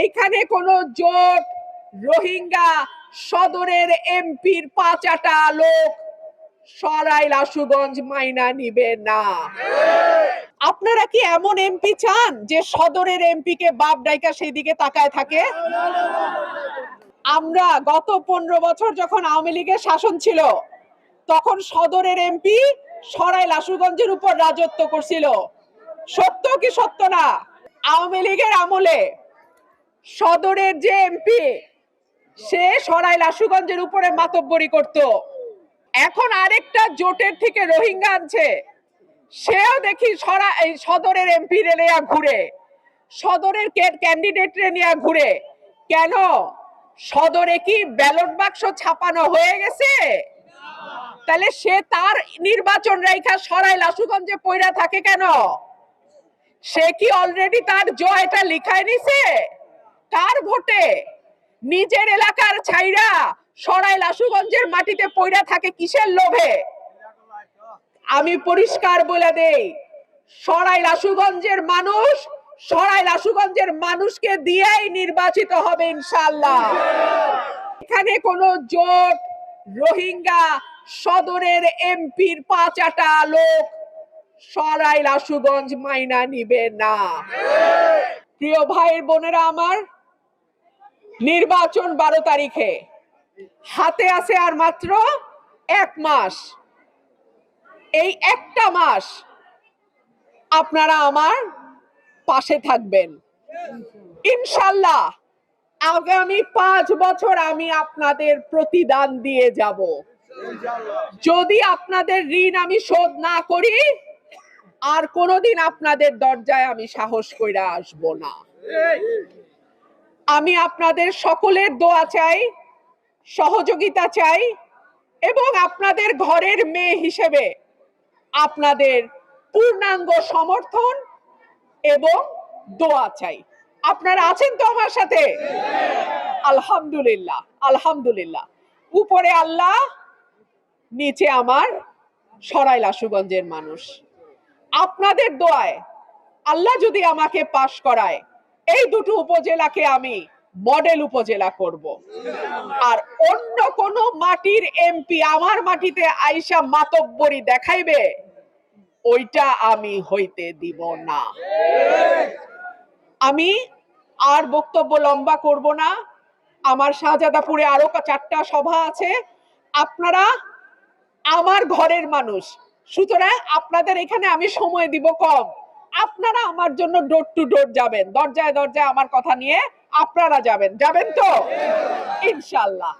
এইখানে কোনো জোট রোহিঙ্গা সদরের এমপির ৫টা লোক সরাইল আশুগঞ্জ মাইনা নিবে না। আপনারা কি এমন এমপি চান যে সদরের এমপি কে বাপ ডাইকা সেই দিকে তাকায় থাকে? আমরা গত 15 বছর যখন আওয়ামী লীগের শাসন ছিল তখন সদরের এমপি সরাইল আশুগঞ্জের উপর রাজত্ব করছিল। সত্য কি সত্য না? আওয়ামী লীগের আমলে সদরের যে এমপি সে সরাইল আশুগঞ্জের উপরে মাতব্বরি করত। এখন আরেকটা জোটের থেকে রোহিঙ্গা আনছে, সেও দেখি সদরের এমপি রে নিয়ে ঘুরে, সদরের ক্যান্ডিডেট রে নিয়ে ঘুরে। কেন? সদরে কি ব্যালট বাক্স ছাপানো হয়ে গেছে? তাহলে সে তার নির্বাচন রেখা সরাইল আশুগঞ্জে পয়রা থাকে কেন? সে কি অলরেডি তার জয়টা লিখায় নিছে? কার ভোটে? নিজের এলাকার ছাইরা সরাইল আশুগঞ্জের মাটিতে পয়রা থাকে কিসের লোভে? আমি পরিষ্কার বলে দেই, সরাইল আশুগঞ্জের মানুষ সরাইল আশুগঞ্জের মানুষকে দিয়েই নির্বাচিত হবে ইনশাআল্লাহ। এখানে কোনো জোট রোহিঙ্গা সদরের এমপির ৫টা লোক সরাইল আশুগঞ্জ মাইনা নিবে না। প্রিয় ভাই বোনেরা আমার, নির্বাচন 12 তারিখে, হাতে আছে আর মাত্র 1 মাস। এই একটা মাস আপনারা আমার পাশে থাকবেন ইনশাআল্লাহ। আগামী 5 বছর আমি আপনাদের প্রতিদান দিয়ে যাব। যদি আপনাদের ঋণ আমি শোধ না করি, আর কোনোদিন আপনাদের দরজায় আমি সাহস কইরা আসব না। আমি আপনাদের সকলের দোয়া চাই, সহযোগিতা চাই, এবং আপনাদের ঘরের মেয়ে হিসেবে আপনাদের পূর্ণাঙ্গ সমর্থন এবং দোয়া চাই। আপনারা আছেন তো আমার সাথে? আলহামদুলিল্লাহ, আলহামদুলিল্লাহ। উপরে আল্লাহ, নিচে আমার সরাইল আশুগঞ্জের মানুষ। আপনাদের দোয়ায় আল্লাহ যদি আমাকে পাশ করায়, এই দুটো উপজেলাকে আমি মডেল উপজেলা করব। আর অন্য কোন মাটির এমপি আমার মাটিতে আইসা মাতব্বরি দেখাইবে, ওইটা আমি হইতে দিব না। আমি আর বক্তব্য লম্বা করব না। আমার শাহজাদাপুরে আরো 4টা সভা আছে। আপনারা আমার ঘরের মানুষ, সুতরাং আপনাদের এখানে আমি সময় দিব কম। আপনারা আমার জন্য ডোর টু ডোর যাবেন, দরজায় দরজায় আমার কথা নিয়ে আপনারা যাবেন তো ইনশাআল্লাহ।